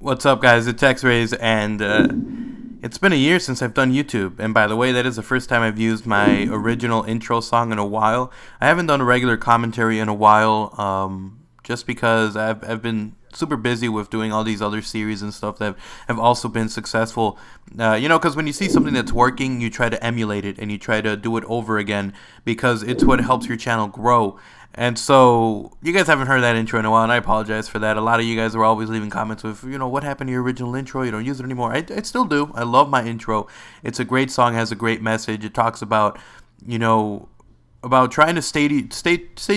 What's up, guys? It's X-Rays, and it's been a year since I've done YouTube. And by the way, that is the first time I've used my original intro song in a while. I haven't done a regular commentary in a while, just because I've been super busy with doing all these other series and stuff that have also been successful. Because when you see something that's working, you try to emulate it and you try to do it over again because it's what helps your channel grow. And so, you guys haven't heard that intro in a while, and I apologize for that. A lot of you guys are always leaving comments with, what happened to your original intro? You don't use it anymore. I still do. I love my intro. It's a great song, has a great message. It talks about, about trying to stay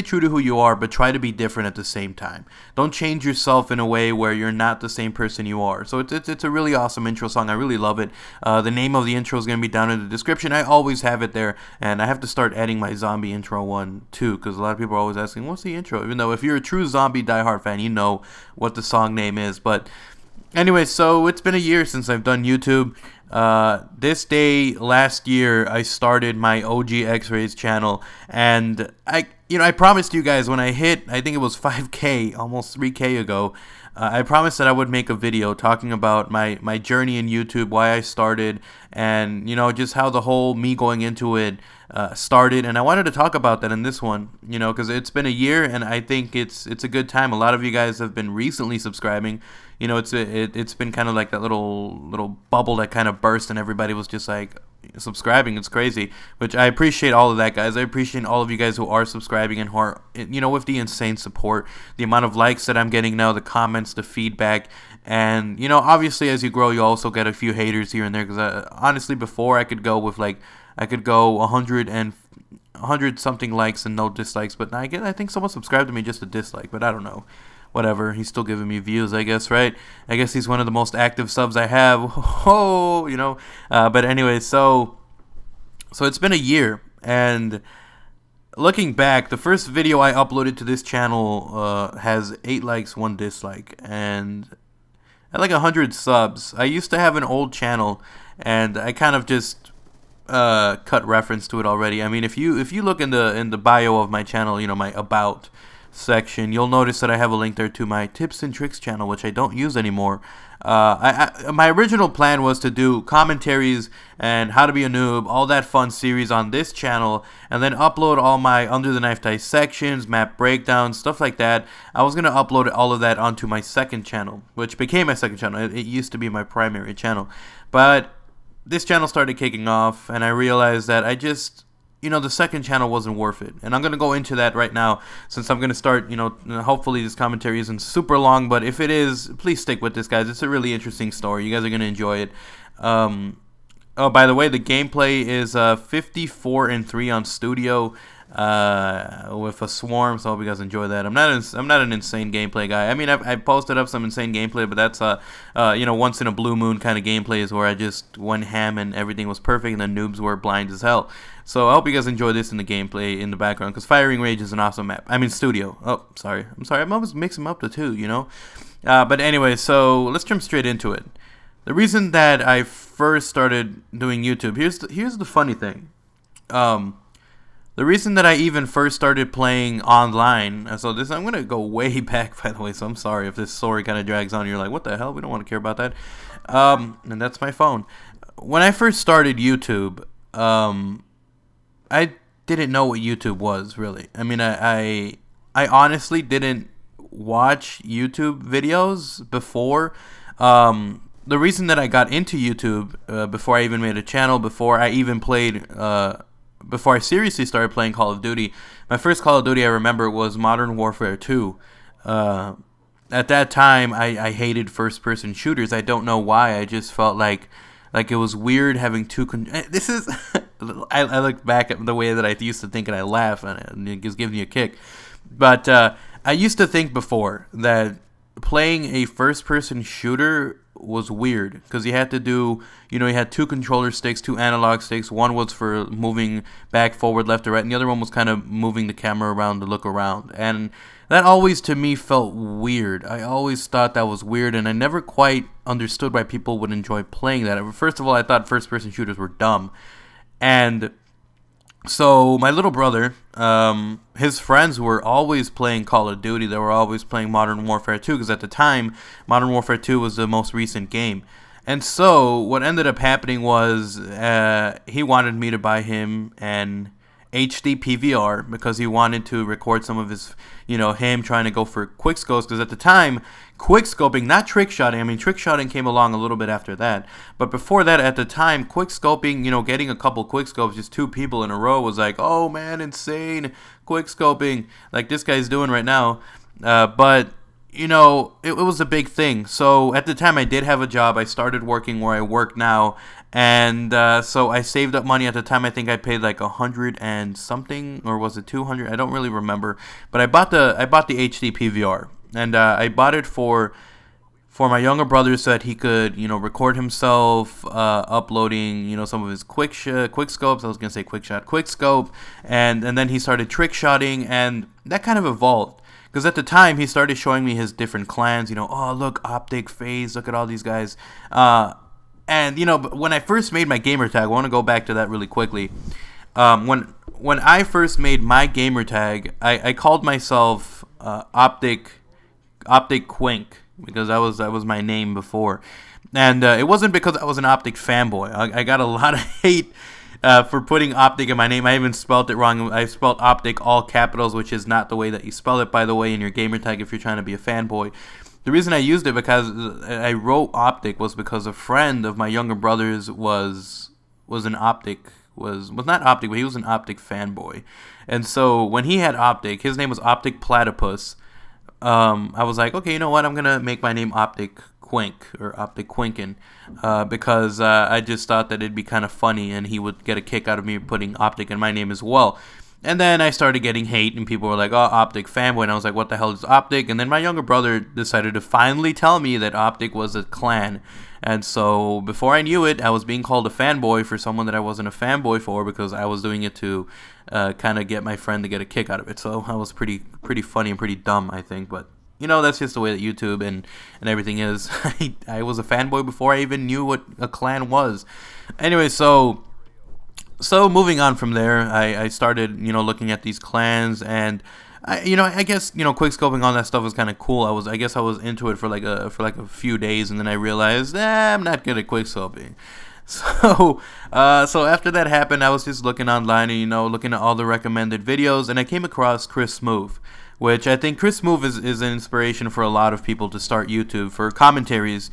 true to who you are, but try to be different at the same time. Don't change yourself in a way where you're not the same person you are. So it's a really awesome intro song. I really love it. The name of the intro is going to be down in the description. I always have it there, and I have to start adding my zombie intro one too, because a lot of people are always asking, what's the intro? Even though if you're a true zombie diehard fan, you know what the song name is. But anyway, so it's been a year since I've done YouTube. This day last year, I started my OG X-Rays channel, and I promised you guys when I hit, I think it was 5K, almost 3K ago, I promised that I would make a video talking about my journey in YouTube, why I started, and, just how the whole me going into it started. And I wanted to talk about that in this one, because it's been a year, and I think it's a good time. A lot of you guys have been recently subscribing. It's been kind of like that little bubble that kind of burst, and everybody was just like subscribing. It's crazy, which I appreciate all of that, guys. I appreciate all of you guys who are subscribing and who are, with the insane support, the amount of likes that I'm getting now, the comments, the feedback, and obviously as you grow, you also get a few haters here and there. Because honestly, before I could go 100 something likes and no dislikes, but now I think someone subscribed to me just a dislike, but I don't know. Whatever, he's still giving me views, I guess, right? I guess he's one of the most active subs I have. But anyway, so it's been a year, and looking back, the first video I uploaded to this channel has 8 likes, 1 dislike, and at like 100 subs. I used to have an old channel, and I kind of just cut reference to it already. I mean, if you look in the bio of my channel, my about section, you'll notice that I have a link there to my tips and tricks channel, which I don't use anymore. My original plan was to do commentaries and how to be a noob, all that fun series on this channel, and then upload all my under the knife dissections, map breakdowns, stuff like that. I was going to upload all of that onto my second channel, which became my second channel. It used to be my primary channel, but this channel started kicking off, and I realized that the second channel wasn't worth it. And I'm going to go into that right now, since I'm going to start, hopefully this commentary isn't super long, but if it is, please stick with this, guys. It's a really interesting story. You guys are going to enjoy it. Oh, by the way, the gameplay is 54-3 on Studio with a swarm, so I hope you guys enjoy that. I'm not an insane gameplay guy. I mean, I posted up some insane gameplay, but that's once in a blue moon kind of gameplay is where I just went ham and everything was perfect, and the noobs were blind as hell. So I hope you guys enjoy this in the gameplay in the background, because Firing Rage is an awesome map. I mean, Studio. Oh, sorry. I'm always mixing them up the two, But anyway, so let's jump straight into it. The reason that I first started doing YouTube, here's the funny thing. The reason that I even first started playing online, so I'm going to go way back, by the way, so I'm sorry if this story kind of drags on. You're like, what the hell? We don't want to care about that. And that's my phone. When I first started YouTube, I didn't know what YouTube was, really. I mean, I honestly didn't watch YouTube videos before. The reason that I got into YouTube, before I even made a channel, before I even played, before I seriously started playing Call of Duty, my first Call of Duty I remember was Modern Warfare 2. At that time, I hated first-person shooters. I don't know why. I just felt like it was weird having this is I look back at the way that I used to think, and I laugh, and it just gives me a kick. But I used to think before that playing a first-person shooter was weird, because you had to do, you had 2 controller sticks, 2 analog sticks. One was for moving back, forward, left, or right, and the other one was kind of moving the camera around to look around. And that always, to me, felt weird. I always thought that was weird, and I never quite understood why people would enjoy playing that. First of all, I thought first-person shooters were dumb. And So my little brother, his friends were always playing Call of Duty. They were always playing Modern Warfare 2 because at the time, Modern Warfare 2 was the most recent game. And so what ended up happening was he wanted me to buy him an HD PVR because he wanted to record some of his, him trying to go for quick scopes. Because at the time, quick scoping, not trick shotting. I mean, trick shotting came along a little bit after that. But before that, at the time, quick scoping, getting a couple quick scopes, just two people in a row was like, oh man, insane quick scoping, like this guy's doing right now. But it was a big thing. So at the time, I did have a job. I started working where I work now, and so I saved up money. At the time, I think I paid like 100 and something, or was it 200? I don't really remember. But I bought the HD PVR, and I bought it for my younger brother so that he could record himself uploading some of his quick scopes. I was gonna say quick scope, and then he started trick shotting, and that kind of evolved. Because at the time, he started showing me his different clans. Oh, look, Optic, FaZe, look at all these guys. And, when I first made my gamer tag, I want to go back to that really quickly. When I first made my gamer tag, I called myself Optic Quink, because that was my name before. And it wasn't because I was an Optic fanboy. I got a lot of hate for putting Optic in my name. I even spelled it wrong. I spelled Optic all capitals, which is not the way that you spell it, by the way, in your gamer tag if you're trying to be a fanboy. The reason I used it because I wrote Optic was because a friend of my younger brother's was an Optic, was not Optic, but he was an Optic fanboy. And so when he had Optic, his name was Optic Platypus. I was like, okay, you know what? I'm going to make my name Optic Quink, or Optic Quinkin, because I just thought that it'd be kind of funny and he would get a kick out of me putting Optic in my name as well. And then I started getting hate and people were like, oh, Optic fanboy, and I was like, what the hell is Optic? And then my younger brother decided to finally tell me that Optic was a clan. And so before I knew it, I was being called a fanboy for someone that I wasn't a fanboy for, because I was doing it to kind of get my friend to get a kick out of it. So I was pretty funny and pretty dumb, I think, but that's just the way that YouTube and everything is. I was a fanboy before I even knew what a clan was. Anyway, so moving on from there, I started, looking at these clans, and I guess, quick scoping, all that stuff was kind of cool. I guess I was into it for like a few days, and then I realized, I'm not good at quick scoping. So after that happened, I was just looking online and, looking at all the recommended videos, and I came across Chris Smoove, which I think Chris Smoove is an inspiration for a lot of people to start YouTube, for commentators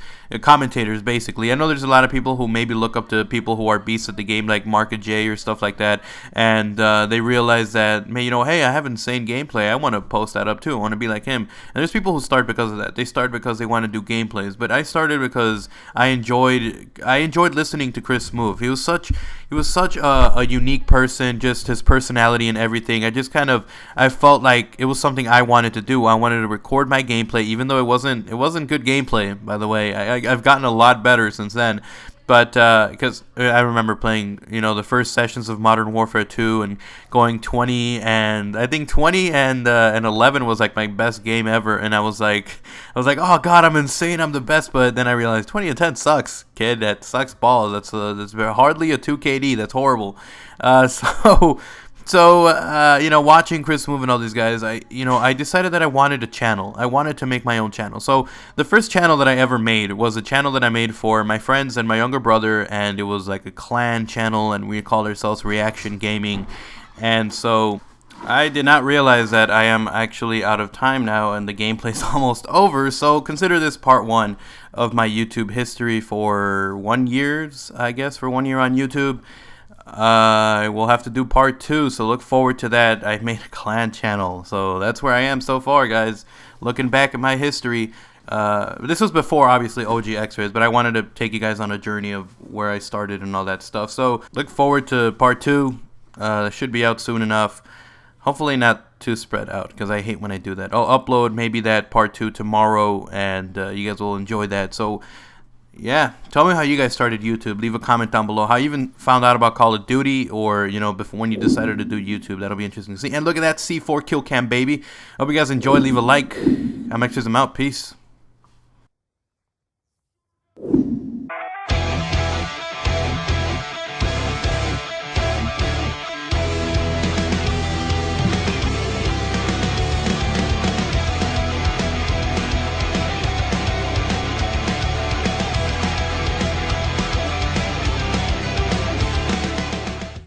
basically. I know there's a lot of people who maybe look up to people who are beasts at the game, like Marka J or stuff like that, and they realize that, hey, I have insane gameplay, I want to post that up too, I want to be like him. And there's people who start because of that. They start because they want to do gameplays, but I started because I enjoyed listening to Chris Smoove. He was such a unique person, just his personality and everything. I felt like it was something I wanted to do. I wanted to record my gameplay, even though it wasn't good gameplay, by the way. I've gotten a lot better since then. But because I remember playing, the first sessions of Modern Warfare 2 and going 20, and I think 20 and 11 was like my best game ever. And I was like, oh god, I'm insane, I'm the best. But then I realized 20 and 10 sucks, kid. That sucks balls. That's hardly a 2 KD. That's horrible. So, watching Chris Smoove and all these guys, I decided that I wanted a channel. I wanted to make my own channel. So, the first channel that I ever made was a channel that I made for my friends and my younger brother, and it was like a clan channel, and we called ourselves Reaction Gaming. And so, I did not realize that I am actually out of time now, and the gameplay's almost over. So, consider this part 1 of my YouTube history for 1 year, I guess, for 1 year on YouTube. I will have to do part 2, so look forward to that. I made a clan channel, so that's where I am so far, guys. Looking back at my history, this was before, obviously, OG X-Rays, but I wanted to take you guys on a journey of where I started and all that stuff. So look forward to part 2. It should be out soon enough. Hopefully not too spread out, because I hate when I do that. I'll upload maybe that part 2 tomorrow, and you guys will enjoy that. So yeah, tell me how you guys started YouTube. Leave a comment down below how you even found out about Call of Duty, or before, when you decided to do YouTube. That'll be interesting to see. And look at that C4 kill cam, baby. Hope you guys enjoy. Leave a like. I'm X's. I'm out. Peace.